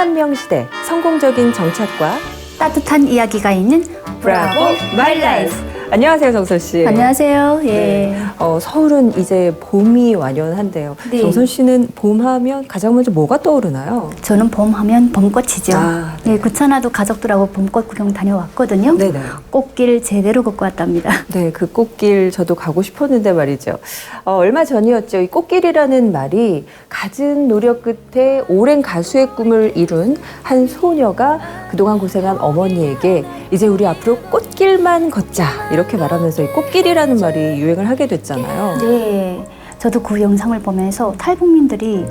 3만 명 시대 성공적인 정착과 따뜻한 이야기가 있는 브라보 마이 라이프. 안녕하세요, 정선 씨. 안녕하세요. 예. 네. 서울은 이제 봄이 완연한데요. 네. 정선 씨는 봄하면 가장 먼저 뭐가 떠오르나요? 저는 봄하면 봄꽃이죠. 아, 네. 네, 구천화도 가족들하고 봄꽃 구경 다녀왔거든요. 네네. 꽃길 제대로 걷고 왔답니다. 네, 그 꽃길 저도 가고 싶었는데 말이죠. 얼마 전이었죠. 이 꽃길이라는 말이 갖은 노력 끝에 오랜 가수의 꿈을 이룬 한 소녀가 그동안 고생한 어머니에게 이제 우리 앞으로 꽃길만 걷자 이렇게 말하면서 이 꽃길이라는 말이 유행을 하게 됐잖아요. 네, 저도 그 영상을 보면서 탈북민들이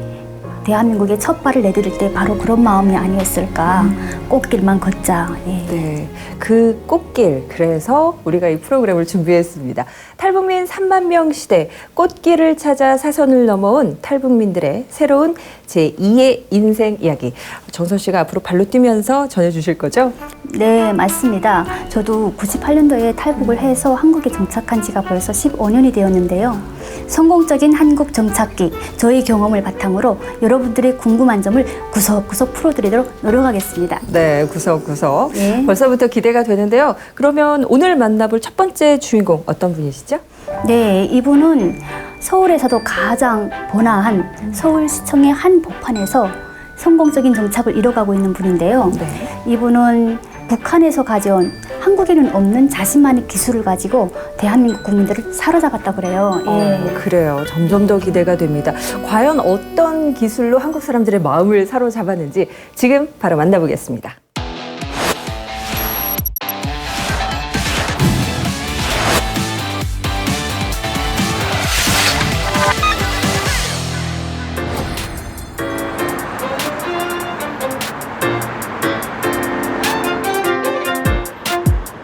대한민국에 첫 발을 내디딜 때 바로 그런 마음이 아니었을까. 꽃길만 걷자. 예. 네, 그 꽃길, 그래서 우리가 이 프로그램을 준비했습니다. 탈북민 3만 명 시대, 꽃길을 찾아 사선을 넘어온 탈북민들의 새로운 제2의 인생 이야기. 정선 씨가 앞으로 발로 뛰면서 전해주실 거죠? 네, 맞습니다. 저도 98년도에 탈북을 해서 한국에 정착한 지가 벌써 15년이 되었는데요. 성공적인 한국 정착기, 저희 경험을 바탕으로 여러분들의 궁금한 점을 구석구석 풀어드리도록 노력하겠습니다. 네, 구석구석. 네. 벌써부터 기대가 되는데요. 그러면 오늘 만나볼 첫 번째 주인공 어떤 분이시죠? 네, 이분은 서울에서도 가장 번화한 서울시청의 한 복판에서 성공적인 정착을 이뤄가고 있는 분인데요. 네. 이분은 북한에서 가져온 한국에는 없는 자신만의 기술을 가지고 대한민국 국민들을 사로잡았다고 그래요. 예. 그래요. 점점 더 기대가 됩니다. 과연 어떤 기술로 한국 사람들의 마음을 사로잡았는지 지금 바로 만나보겠습니다.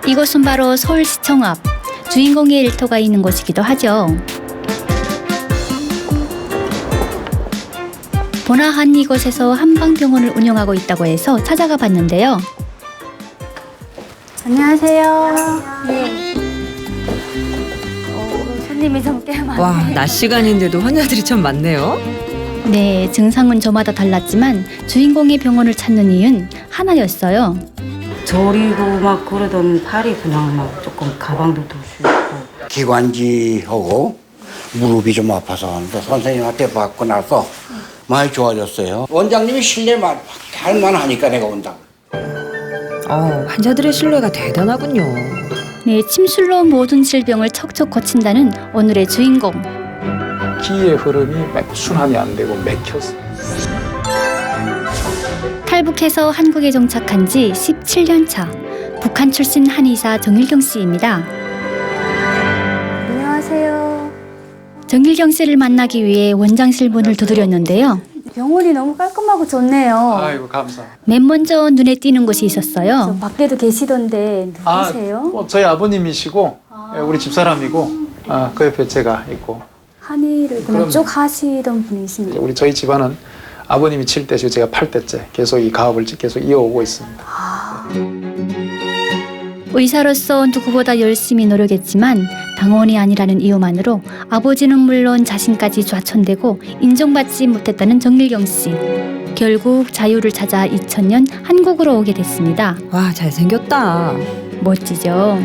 이곳은 바로 서울시청 앞, 주인공의 일터가 있는 곳이기도 하죠. 번화한 이곳에서 한방병원을 운영하고 있다고 해서 찾아가 봤는데요. 안녕하세요. 네. 손님이 좀 꽤 많네요. 와, 낮 시간인데도 환자들이 참 많네요. 네, 증상은 저마다 달랐지만 주인공의 병원을 찾는 이유는 하나였어요. 저리고 막 그러던 팔이 그냥 막 조금 가방도 더 슈고 기관지하고 무릎이 좀 아파서 하는데 선생님한테 받고 나서 많이 좋아졌어요. 원장님이 신뢰 할 만하니까 내가 온다. 환자들의 신뢰가 대단하군요. 네, 침술로 모든 질병을 척척 고친다는 오늘의 주인공. 기의 흐름이 순환이 안 되고 맥혀서 탈북해서 한국에 정착한 지 17년 차 북한 출신 한의사 정일경 씨입니다. 안녕하세요. 정일경 씨를 만나기 위해 원장실 문을 두드렸는데요. 병원이 너무 깔끔하고 좋네요. 아이고 감사. 맨 먼저 눈에 띄는 곳이 있었어요. 저 밖에도 계시던데 누구세요? 저희 아버님이시고 우리 집사람이고 그 옆에 제가 있고 한의를 그냥 그럼- 쭉 하시던 분이십니다. 저희 집안은 아버님이 7대시고 제가 8대째 계속 이 가업을 계속 이어오고 있습니다. 의사로서 누구보다 열심히 노력했지만 당원이 아니라는 이유만으로 아버지는 물론 자신까지 좌천되고 인정받지 못했다는 정일경 씨. 결국 자유를 찾아 2000년 한국으로 오게 됐습니다. 와, 잘생겼다. 멋지죠?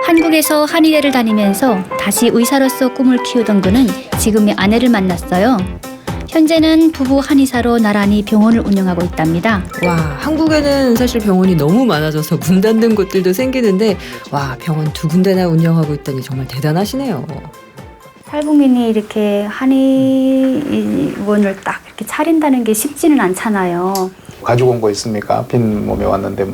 한국에서 한의대를 다니면서 다시 의사로서 꿈을 키우던 그는 지금의 아내를 만났어요. 현재는 부부 한의사로 나란히 병원을 운영하고 있답니다. 와, 한국에는 사실 병원이 너무 많아져서 문 닫는 곳들도 생기는데 와, 병원 2군데나 운영하고 있다니 정말 대단하시네요. 탈북민이 이렇게 한의원을 딱 이렇게 차린다는 게 쉽지는 않잖아요. 가지고 온 거 있습니까? 빈 몸에 왔는데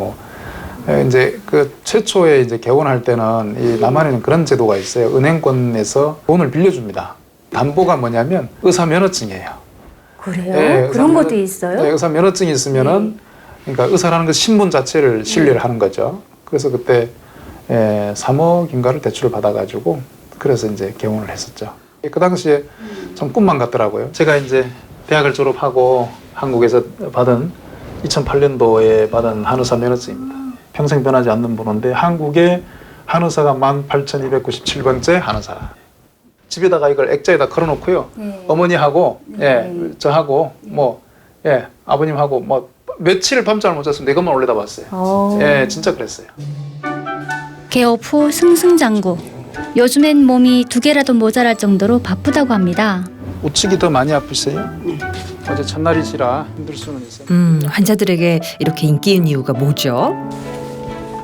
이제 그 최초에 이제 개원할 때는 이 남한에는 그런 제도가 있어요. 은행권에서 돈을 빌려줍니다. 담보가 뭐냐면 의사 면허증이에요. 그래요? 네, 그런 의사 것도 있어요? 네, 의사 면허증이 있으면은 그러니까 의사라는 그 신분 자체를 신뢰를 하는 거죠. 그래서 그때 3억인가를 대출을 받아가지고 그래서 이제 개원을 했었죠. 그 당시에 좀 꿈만 같더라고요. 제가 이제 대학을 졸업하고 한국에서 받은 2008년도에 받은 한의사 면허증입니다. 평생 변하지 않는 번호인데 한국의 한의사가 18,297번째 한의사. 집에다가 이걸 액자에다 걸어놓고요. 어머니하고 저하고 아버님하고 뭐 며칠 밤잠을 못 잤으면 내 것만 올려다 봤어요. 진짜 그랬어요. 개업 후 승승장구. 요즘엔 몸이 2개라도 모자랄 정도로 바쁘다고 합니다. 우측이 더 많이 아프세요? 어제 첫날이시라 힘들 수는 있어요. 환자들에게 이렇게 인기인 이유가 뭐죠?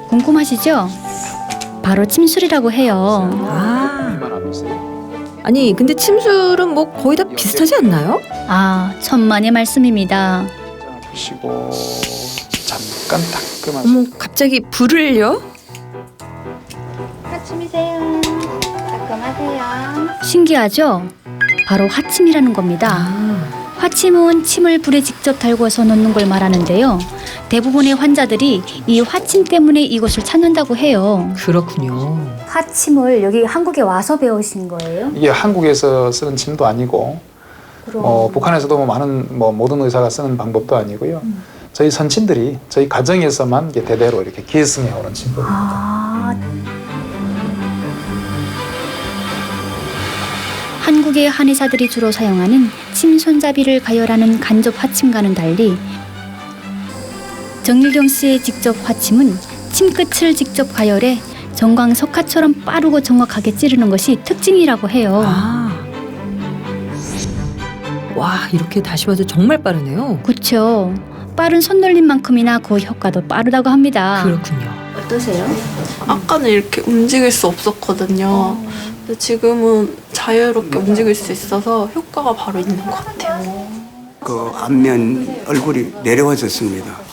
궁금하시죠? 바로 침술이라고 해요. 이만 아프세요? 아니 근데 침술은 뭐 거의 다 비슷하지 않나요? 아, 천만의 말씀입니다. 아프시고 잠깐 따끔하시고. 어머 갑자기 불을요? 아침이세요. 따끔하세요. 신기하죠? 바로 화침이라는 겁니다. 화침은 침을 불에 직접 달궈서 놓는 걸 말하는데요. 대부분의 환자들이 이 화침 때문에 이곳을 찾는다고 해요. 그렇군요. 화침을 여기 한국에 와서 배우신 거예요? 이게 한국에서 쓰는 침도 아니고 북한에서도 뭐 많은 모든 의사가 쓰는 방법도 아니고요. 저희 선친들이 저희 가정에서만 이게 대대로 이렇게 계승해 오는 침법입니다. 한국의 한의사들이 주로 사용하는 침 손잡이를 가열하는 간접 화침과는 달리 정일경 씨의 직접 화침은 침끝을 직접 가열해 정광석화처럼 빠르고 정확하게 찌르는 것이 특징이라고 해요. 와 이렇게 다시 봐도 정말 빠르네요. 그렇죠. 빠른 손놀림만큼이나 그 효과도 빠르다고 합니다. 그렇군요. 어떠세요? 아까는 이렇게 움직일 수 없었거든요. 근데 지금은 자유롭게 움직일 수 있어서 효과가 바로 있는 것 같아요. 그 안면 얼굴이 내려와졌습니다.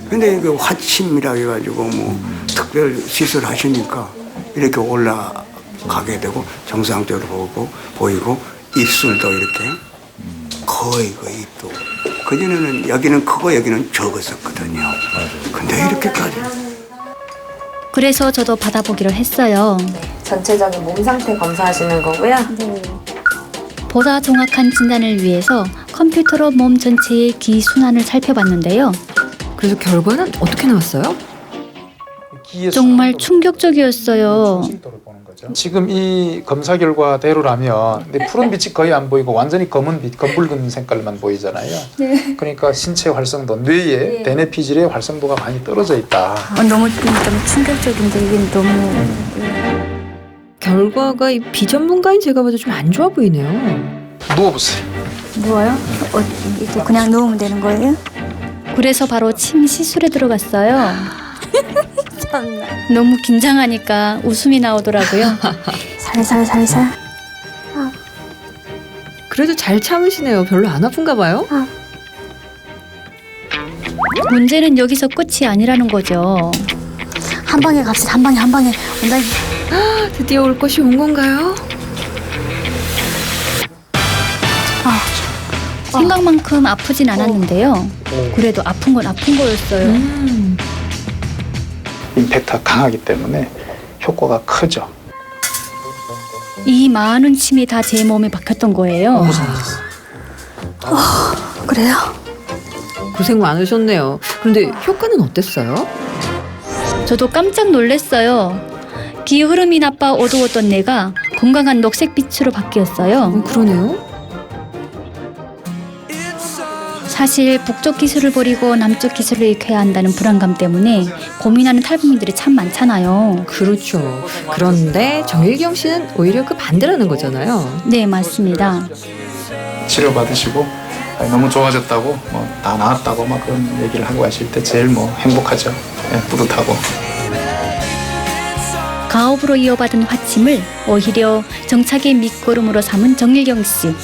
근데 그 화침이라 해가지고 뭐 특별 시술 하시니까 이렇게 올라가게 되고 정상적으로 보이고 입술도 이렇게 거의 그 입도 그전에는 여기는 크고 여기는 적었었거든요. 근데 이렇게까지. 그래서 저도 받아보기로 했어요. 전체적인 몸 상태 검사하시는 거고요. 보다 정확한 진단을 위해서 컴퓨터로 몸 전체의 기 순환을 살펴봤는데요. 그래서 결과는 어떻게 나왔어요? 정말 충격적이었어요. 지금 이 검사 결과대로라면 근데 푸른 빛이 거의 안 보이고 완전히 검은 빛, 검붉은 색깔만 보이잖아요. 그러니까 신체 활성도, 뇌의 대뇌 피질의 활성도가 많이 떨어져 있다. 너무 좀 충격적인데 이게 너무 결과가 이 비전문가인 제가 봐도 좀 안 좋아 보이네요. 누워보세요. 누워요? 이렇게 그냥 누우면 되는 거예요? 그래서 바로 침 시술에 들어갔어요. 너무 긴장하니까 웃음이 나오더라고요. 살살. 그래도 잘 참으시네요. 별로 안 아픈가 봐요. 문제는 여기서 끝이 아니라는 거죠. 한 방에 갑시다. 한 방에. 온다. 드디어 올 것이 온 건가요? 생각만큼 아프진 않았는데요. 그래도 아픈 건 아픈 거였어요. 임팩트가 강하기 때문에 효과가 크죠. 이 많은 침이 다 제 몸에 박혔던 거예요. 그래요? 고생 많으셨네요. 그런데 효과는 어땠어요? 저도 깜짝 놀랐어요. 기 흐름이 나빠 어두웠던 뇌가 건강한 녹색빛으로 바뀌었어요. 그러네요. 사실 북쪽 기술을 버리고 남쪽 기술을 익혀야 한다는 불안감 때문에 고민하는 탈북민들이 참 많잖아요. 그렇죠. 그런데 정일경 씨는 오히려 그 반대라는 거잖아요. 네, 맞습니다. 치료 받으시고 너무 좋아졌다고 다 나았다고 막 그런 얘기를 하고 가실 때 제일 행복하죠. 뿌듯하고. 가업으로 이어받은 화침을 오히려 정착의 밑거름으로 삼은 정일경 씨.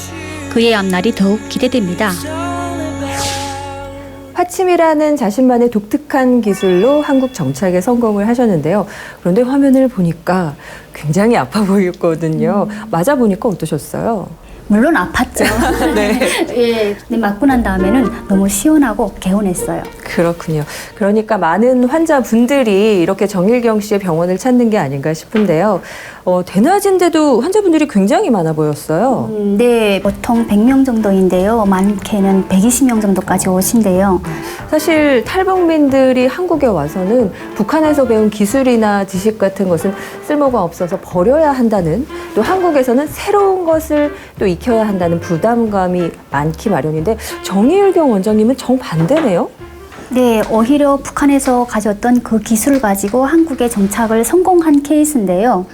그의 앞날이 더욱 기대됩니다. 화침이라는 자신만의 독특한 기술로 한국 정착에 성공을 하셨는데요. 그런데 화면을 보니까 굉장히 아파 보였거든요. 맞아 보니까 어떠셨어요? 물론 아팠죠. 네. 예, 근데 맞고 난 다음에는 너무 시원하고 개운했어요. 그렇군요. 그러니까 많은 환자분들이 이렇게 정일경 씨의 병원을 찾는 게 아닌가 싶은데요. 대낮인데도 환자분들이 굉장히 많아 보였어요. 네, 보통 100명 정도인데요. 많게는 120명 정도까지 오신대요. 사실 탈북민들이 한국에 와서는 북한에서 배운 기술이나 지식 같은 것은 쓸모가 없어서 버려야 한다는, 또 한국에서는 새로운 것을 또 익혀야 한다는 부담감이 많기 마련인데, 정일경 원장님은 정반대네요. 네, 오히려 북한에서 가졌던 그 기술을 가지고 한국에 정착을 성공한 케이스인데요.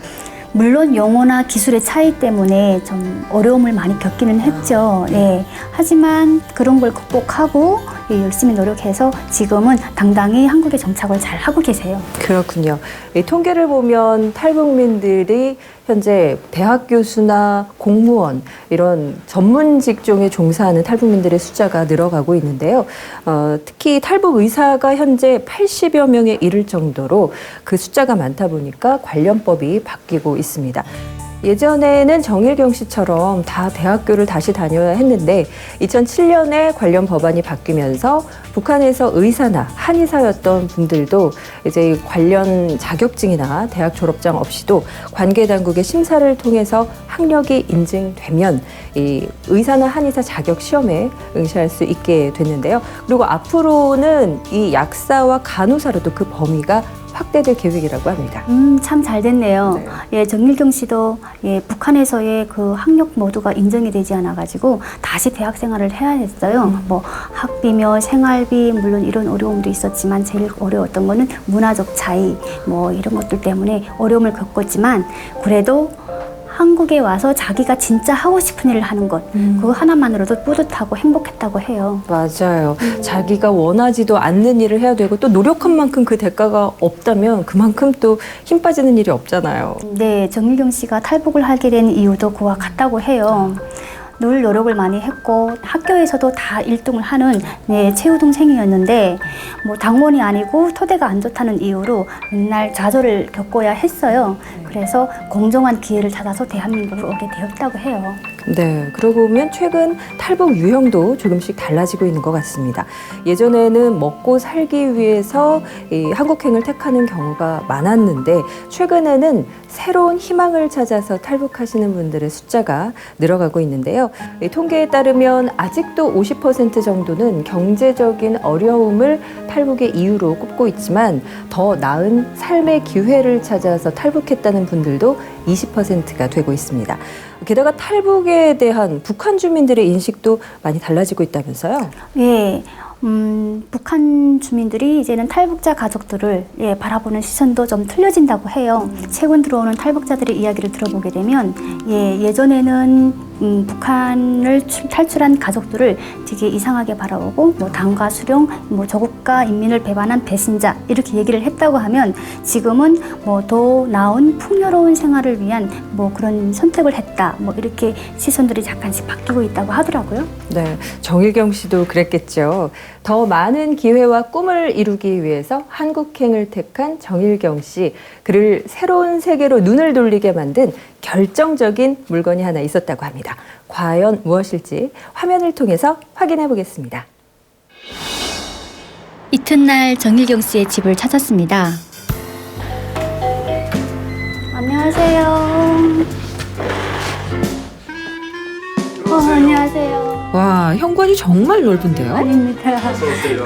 물론 영어나 기술의 차이 때문에 좀 어려움을 많이 겪기는 했죠. 네. 하지만 그런 걸 극복하고 열심히 노력해서 지금은 당당히 한국에 정착을 잘 하고 계세요. 그렇군요. 이 통계를 보면 탈북민들이 현재 대학 교수나 공무원 이런 전문 직종에 종사하는 탈북민들의 숫자가 늘어가고 있는데요. 특히 탈북 의사가 현재 80여 명에 이를 정도로 그 숫자가 많다 보니까 관련법이 바뀌고 있습니다. 예전에는 정일경 씨처럼 다 대학교를 다시 다녀야 했는데 2007년에 관련 법안이 바뀌면서 북한에서 의사나 한의사였던 분들도 이제 관련 자격증이나 대학 졸업장 없이도 관계 당국의 심사를 통해서 학력이 인증되면 이 의사나 한의사 자격 시험에 응시할 수 있게 됐는데요. 그리고 앞으로는 이 약사와 간호사로도 그 범위가 확대될 계획이라고 합니다. 참 잘 됐네요. 예, 정일경 씨도 예, 북한에서의 그 학력 모두가 인정이 되지 않아가지고 다시 대학 생활을 해야 했어요. 뭐 학비며 생활비 물론 이런 어려움도 있었지만 제일 어려웠던 거는 문화적 차이 뭐 이런 것들 때문에 어려움을 겪었지만 그래도 한국에 와서 자기가 진짜 하고 싶은 일을 하는 것, 그거 하나만으로도 뿌듯하고 행복했다고 해요. 맞아요. 자기가 원하지도 않는 일을 해야 되고 또 노력한 만큼 그 대가가 없다면 그만큼 또 힘 빠지는 일이 없잖아요. 네, 정일경 씨가 탈북을 하게 된 이유도 그와 같다고 해요. 늘 노력을 많이 했고 학교에서도 다 1등을 하는 네, 최우등생이었는데 뭐 당원이 아니고 토대가 안 좋다는 이유로 맨날 좌절을 겪어야 했어요. 그래서 공정한 기회를 찾아서 대한민국으로 오게 되었다고 해요. 네, 그러고 보면 최근 탈북 유형도 조금씩 달라지고 있는 것 같습니다. 예전에는 먹고 살기 위해서 이 한국행을 택하는 경우가 많았는데 최근에는 새로운 희망을 찾아서 탈북하시는 분들의 숫자가 늘어가고 있는데요. 이 통계에 따르면 아직도 50% 정도는 경제적인 어려움을 탈북의 이유로 꼽고 있지만 더 나은 삶의 기회를 찾아서 탈북했다는 분들도 20%가 되고 있습니다. 게다가 탈북에 대한 북한 주민들의 인식도 많이 달라지고 있다면서요? 예. 북한 주민들이 이제는 탈북자 가족들을 바라보는 시선도 좀 틀려진다고 해요. 최근 들어오는 탈북자들의 이야기를 들어보게 되면 예전에는 북한을 탈출한 가족들을 되게 이상하게 바라보고 뭐 당과 수령, 뭐 조국과 인민을 배반한 배신자 이렇게 얘기를 했다고 하면 지금은 뭐 더 나은 풍요로운 생활을 위한 뭐 그런 선택을 했다. 뭐 이렇게 시선들이 잠깐씩 바뀌고 있다고 하더라고요. 네, 정일경 씨도 그랬겠죠. 더 많은 기회와 꿈을 이루기 위해서 한국행을 택한 정일경 씨. 그를 새로운 세계로 눈을 돌리게 만든 결정적인 물건이 하나 있었다고 합니다. 과연 무엇일지 화면을 통해서 확인해 보겠습니다. 이튿날 정일경 씨의 집을 찾았습니다. 안녕하세요. 안녕하세요. 와, 현관이 정말 넓은데요? 아닙니다.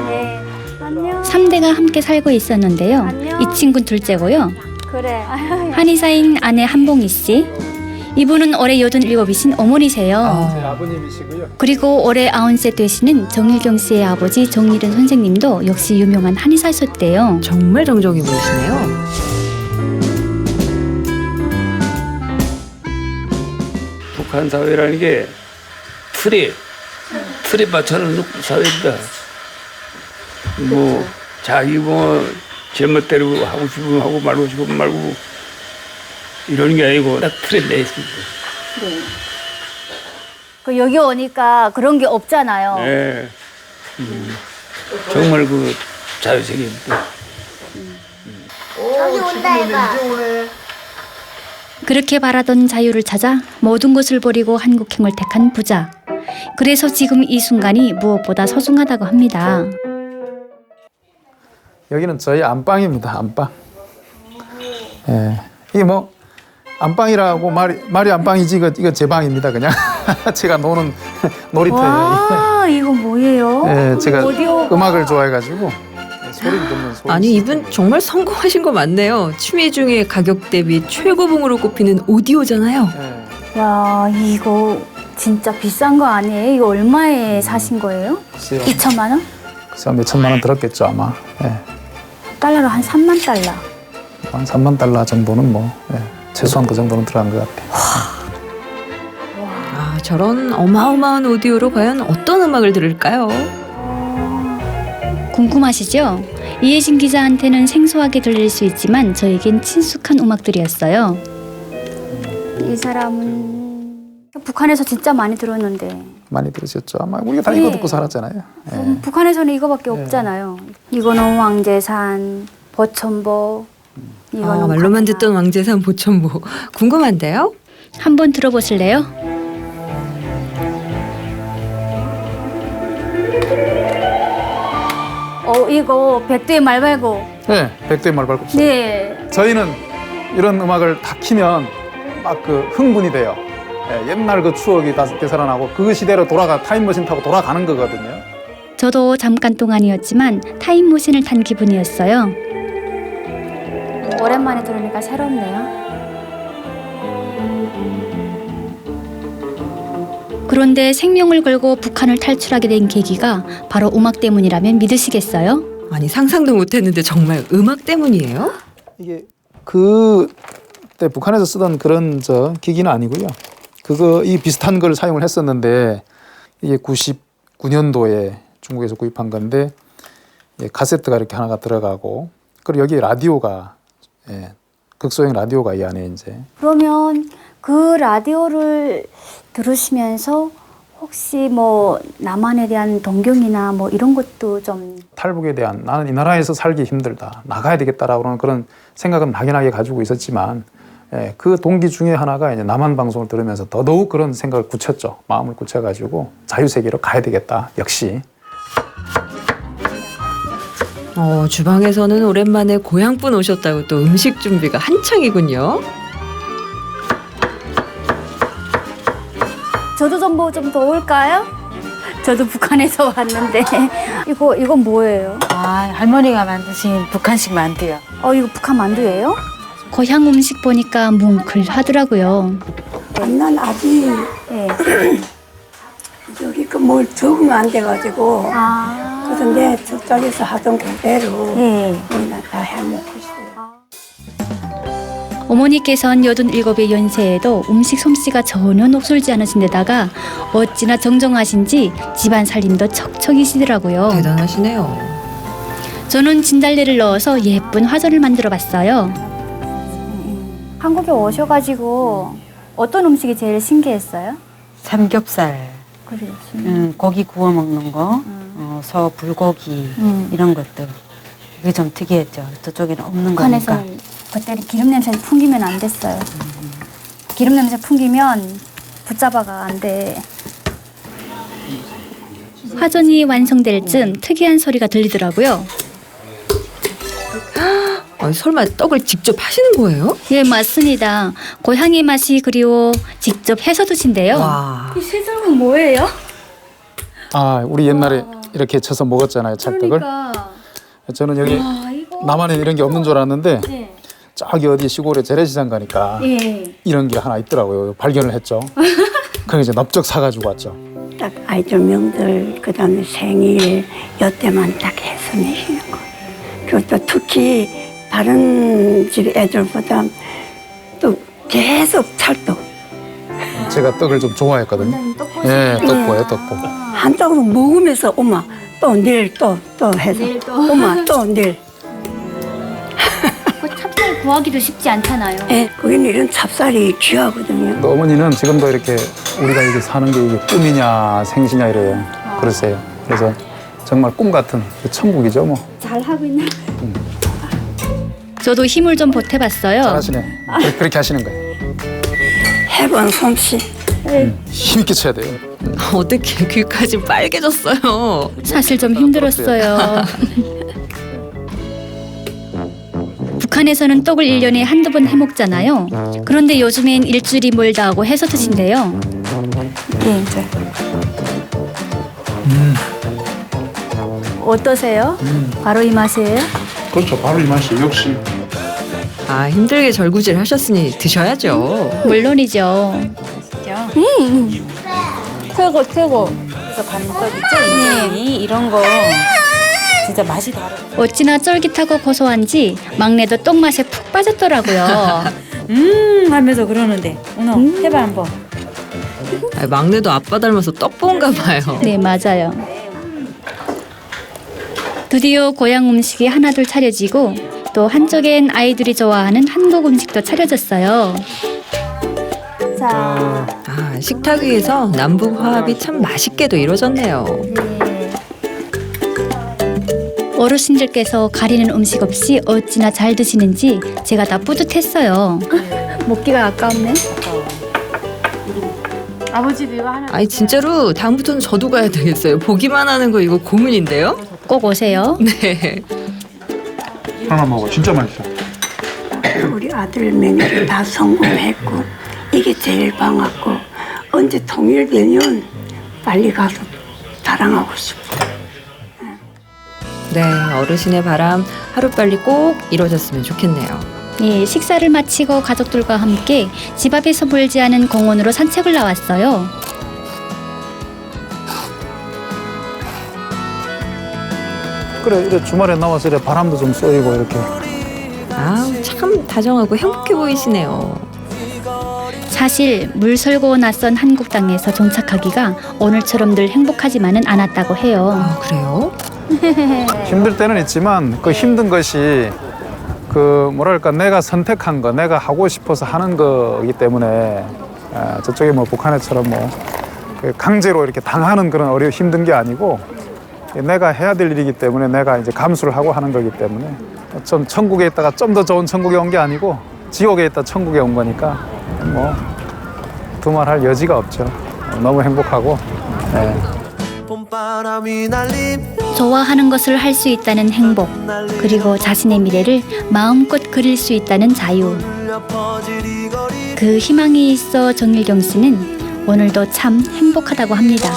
네. 안녕. 3대가 함께 살고 있었는데요. 안녕. 이 친구는 둘째고요. 그래. 한의사인 아내 한봉희 씨. 이분은 올해 87이신 어머니세요. 아버님이시고요. 그리고 올해 90세 되시는 정일경 씨의 아버지 정일은 선생님도 역시 유명한 한의사셨대요. 정말 정정해 보이시네요. 북한 사회라는 게 틀에 맞춰놓은 사회입니다. 뭐 자기 뭐 제멋대로 하고 싶으면 하고 말고 싶으면 말고 이런 게 아니고 딱 틀에 내 있습니다. 네. 그 여기 오니까 그런 게 없잖아요. 네. 정말 그 자유세계입니다. 저기 온다 해봐. 그렇게 바라던 자유를 찾아 모든 것을 버리고 한국행을 택한 부자. 그래서 지금 이 순간이 무엇보다 소중하다고 합니다. 여기는 저희 안방입니다. 안방. 예, 이게 뭐 안방이라고 말이 안방이지 이거 제 방입니다. 그냥 제가 노는 놀이터예요. 와, 이거 뭐예요? 예, 제가 오디오. 음악을 좋아해가지고 소리를 듣는 소리. 아니 이분 정말 성공하신 거 맞네요. 취미 중에 가격 대비 최고봉으로 꼽히는 오디오잖아요. 예, 야, 이거 진짜 비싼 거 아니에요? 이거 얼마에 사신 거예요? 글쎄요. 2천만 원? 글쎄요, 몇 천만 원 들었겠죠 아마. 예, 달러로 한 3만 달러. 한 3만 달러 정도는 뭐 예, 최소한 그 정도는 들어간 것 같아요. 아, 저런 어마어마한 오디오로 과연 어떤 음악을 들을까요? 궁금하시죠? 이혜진 기자한테는 생소하게 들릴 수 있지만 저에겐 친숙한 음악들이었어요. 이 사람은 북한에서 진짜 많이 들었는데 많이 들으셨죠? 아마 우리가 다 네. 이거 듣고 살았잖아요. 예. 북한에서는 이거밖에 없잖아요. 이거는 왕제산, 보천보. 이거는 말로만 가나. 듣던 왕제산 보천보 궁금한데요? 한번 들어보실래요? 이거 백두의 말 말고. 네, 백두의 말 발굽소. 네. 저희는 이런 음악을 다 키면 막 그 흥분이 돼요. 예, 옛날 그 추억이 다 되살아나고 그 시대로 타임머신 타고 돌아가는 거거든요. 저도 잠깐 동안이었지만 타임머신을 탄 기분이었어요. 오랜만에 들으니까 새롭네요. 그런데 생명을 걸고 북한을 탈출하게 된 계기가 바로 음악 때문이라면 믿으시겠어요? 아니 상상도 못했는데 정말 음악 때문이에요? 이게 그때 북한에서 쓰던 그런 기기는 아니고요. 이 비슷한 걸 사용을 했었는데 이게 99년도에 중국에서 구입한 건데 카세트가 이렇게 하나가 들어가고 그리고 여기 라디오가 극소형 라디오가 이 안에 이제 그러면 그 라디오를 들으시면서 혹시 뭐 남한에 대한 동경이나 뭐 이런 것도 좀 탈북에 대한 나는 이 나라에서 살기 힘들다 나가야 되겠다라고 그런 생각은 막연하게 가지고 있었지만 그 동기 중에 하나가 이제 남한 방송을 들으면서 더더욱 그런 생각을 굳혔죠. 마음을 굳혀가지고 자유세계로 가야 되겠다. 역시. 주방에서는 오랜만에 고향분 오셨다고 또 음식 준비가 한창이군요. 저도 좀 도울까요? 저도 북한에서 왔는데 이건 뭐예요? 할머니가 만드신 북한식 만두요. 이거 북한 만두예요? 고향 음식 보니까 뭉클하더라고요. 난 아직 네. 여기 뭘 적응 안 돼가지고 그런데 저쪽에서 하던 그대로 네. 다 해먹고 있어요. 어머니께선 87의 연세에도 음식 솜씨가 전혀 녹슬지 않으신 데다가 어찌나 정정하신지 집안 살림도 척척이시더라고요. 대단하시네요. 저는 진달래를 넣어서 예쁜 화전을 만들어 봤어요. 한국에 오셔가지고 어떤 음식이 제일 신기했어요? 삼겹살, 그래요. 고기 구워 먹는 거, 소, 불고기 이런 것들. 이게 좀 특이했죠. 저쪽에는 없는 거니까. 북한에서는 그때는 기름 냄새 풍기면 안 됐어요. 기름 냄새 풍기면 붙잡아가 안 돼. 화전이 완성될 즈음 특이한 소리가 들리더라고요. 설마 떡을 직접 하시는 거예요? 예, 맞습니다. 고향의 맛이 그리워 직접 해서 드신대요. 와. 이 새들은 뭐예요? 우리 옛날에 이렇게 쳐서 먹었잖아요. 찰떡을. 그러니까. 저는 여기 남한에 이런 게 없는 줄 알았는데 네. 저기 어디 시골에 재래시장 가니까 예. 이런 게 하나 있더라고요. 발견을 했죠. 그래서 이제 넙적 사가지고 왔죠. 딱 아이들 명절 그다음에 생일 이때만 딱 해서 내시는 거예요. 그리고 또 특히 다른 집 애들보다 또 계속 찰떡. 제가 떡을 좀 좋아했거든요. 예, 떡보예요, 떡보. 한 떡을 먹으면서 엄마 또 내일 또 해서 내일 또. 엄마 또 내일. 찹쌀 구하기도 쉽지 않잖아요. 예, 거기는 이런 찹쌀이 귀하거든요. 어머니는 지금도 이렇게 우리가 이게 사는 게 이게 꿈이냐 생시냐 이래요. 그러세요. 그래서 정말 꿈 같은 천국이죠, 뭐. 잘 하고 있나? 저도 힘을 좀 보태봤어요. 잘하시네. 그렇게 하시는 거예요. 해본 솜씨. 힘있게 쳐야 돼요. 어떻게 귀까지 빨개졌어요. 사실 좀 힘들었어요. 북한에서는 떡을 1년에 한두 번 해먹잖아요. 그런데 요즘엔 일주일이 멀다 하고 해서 드신대요. 예, 이제. 어떠세요? 바로 이 맛이에요? 그렇죠. 바로 이 맛이 역시. 아, 힘들게 절구질 하셨으니 드셔야죠. 물론이죠. 최고, 최고. 그래서 반떡 있죠? 인절미 이런 거 진짜 맛이 다르. 어찌나 쫄깃하고 고소한지 막내도 떡 맛에 푹 빠졌더라고요. 하면서 그러는데 오늘 해봐 한번. 아, 막내도 아빠 닮아서 떡본가 봐요. 네, 맞아요. 드디어 고향 음식이 하나둘 차려지고 또 한쪽엔 아이들이 좋아하는 한국 음식도 차려졌어요. 자, 아, 식탁 위에서 남북 화합이 참 맛있게도 이루어졌네요. 어르신들께서 가리는 음식 없이 어찌나 잘 드시는지 제가 다 뿌듯했어요. 먹기가 아까웠네. 아버지 이거 하나. 아니 진짜로 다음부터는 저도 가야 되겠어요. 보기만 하는 거 이거 고문인데요. 꼭 오세요. 네. 하나 먹어. 진짜 맛있어. 우리 아들 며느리 다 성공했고 이게 제일 반갑고 언제 통일되면 빨리 가서 자랑하고 싶어. 네, 어르신의 바람 하루빨리 꼭 이루어졌으면 좋겠네요. 예, 식사를 마치고 가족들과 함께 집 앞에서 멀지 않은 공원으로 산책을 나왔어요. 그래, 이래 주말에 나와서 이래 바람도 좀 쏘이고 이렇게. 아, 참 다정하고 행복해 보이시네요. 사실 물설고 낯선 한국 땅에서 정착하기가 오늘처럼 늘 행복하지만은 않았다고 해요. 아, 그래요? 힘들 때는 있지만 그 힘든 것이 그 뭐랄까 내가 선택한 거, 내가 하고 싶어서 하는 거이기 때문에 저쪽에 뭐 북한에처럼 뭐 강제로 이렇게 당하는 그런 힘든 게 아니고 내가 해야 될 일이기 때문에 내가 이제 감수를 하고 하는 거기 때문에 좀 천국에 있다가 좀 더 좋은 천국에 온 게 아니고 지옥에 있다 천국에 온 거니까 뭐 두말할 여지가 없죠. 너무 행복하고. 네. 좋아하는 것을 할 수 있다는 행복, 그리고 자신의 미래를 마음껏 그릴 수 있다는 자유. 그 희망이 있어 정일경 씨는 오늘도 참 행복하다고 합니다.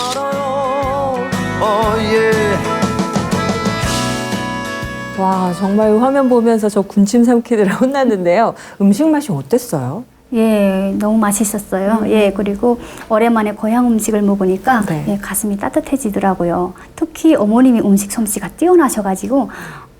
와, 정말 화면 보면서 저 군침 삼키느라 혼났는데요. 음식 맛이 어땠어요? 예, 너무 맛있었어요. 예, 그리고 오랜만에 고향 음식을 먹으니까 네. 예, 가슴이 따뜻해지더라고요. 특히 어머님이 음식 솜씨가 뛰어나셔가지고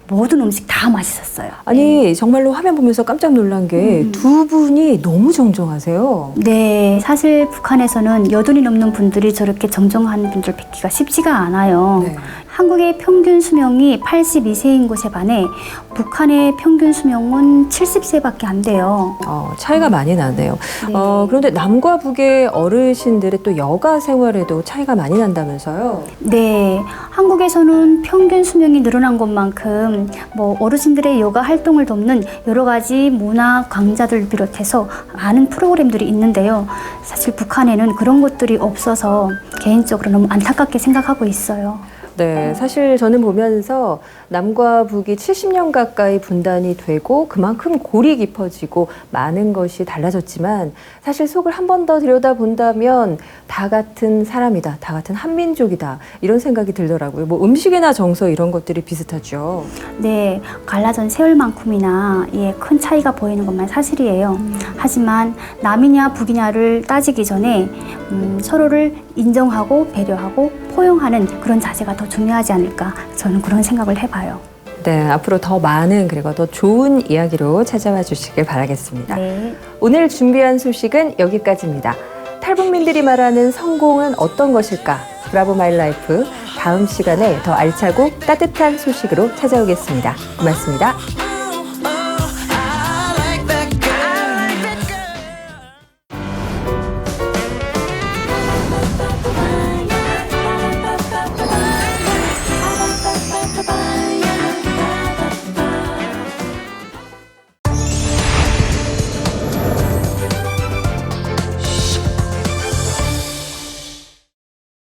모든 음식 다 맛있었어요. 아니, 정말로 화면 보면서 깜짝 놀란 게 두 분이 너무 정정하세요. 네, 사실 북한에서는 여든이 넘는 분들이 저렇게 정정한 분들 뵙기가 쉽지가 않아요. 네. 한국의 평균 수명이 82세인 곳에 반해 북한의 평균 수명은 70세밖에 안 돼요. 차이가 많이 나네요. 네. 그런데 남과 북의 어르신들의 또 여가 생활에도 차이가 많이 난다면서요? 네, 한국에서는 평균 수명이 늘어난 것만큼 뭐 어르신들의 여가 활동을 돕는 여러 가지 문화 강좌들 비롯해서 많은 프로그램들이 있는데요. 사실 북한에는 그런 것들이 없어서 개인적으로 너무 안타깝게 생각하고 있어요. 네, 사실 저는 보면서 남과 북이 70년 가까이 분단이 되고 그만큼 골이 깊어지고 많은 것이 달라졌지만 사실 속을 한 번 더 들여다본다면 다 같은 사람이다, 다 같은 한민족이다 이런 생각이 들더라고요. 뭐 음식이나 정서 이런 것들이 비슷하죠. 네, 갈라진 세월만큼이나 큰 차이가 보이는 것만 사실이에요. 하지만 남이냐 북이냐를 따지기 전에 서로를 인정하고 배려하고 포용하는 그런 자세가 더 중요하지 않을까 저는 그런 생각을 해봐요. 네, 앞으로 더 많은 그리고 더 좋은 이야기로 찾아와 주시길 바라겠습니다. 네. 오늘 준비한 소식은 여기까지입니다. 탈북민들이 말하는 성공은 어떤 것일까? 브라보 마이 라이프 다음 시간에 더 알차고 따뜻한 소식으로 찾아오겠습니다. 고맙습니다.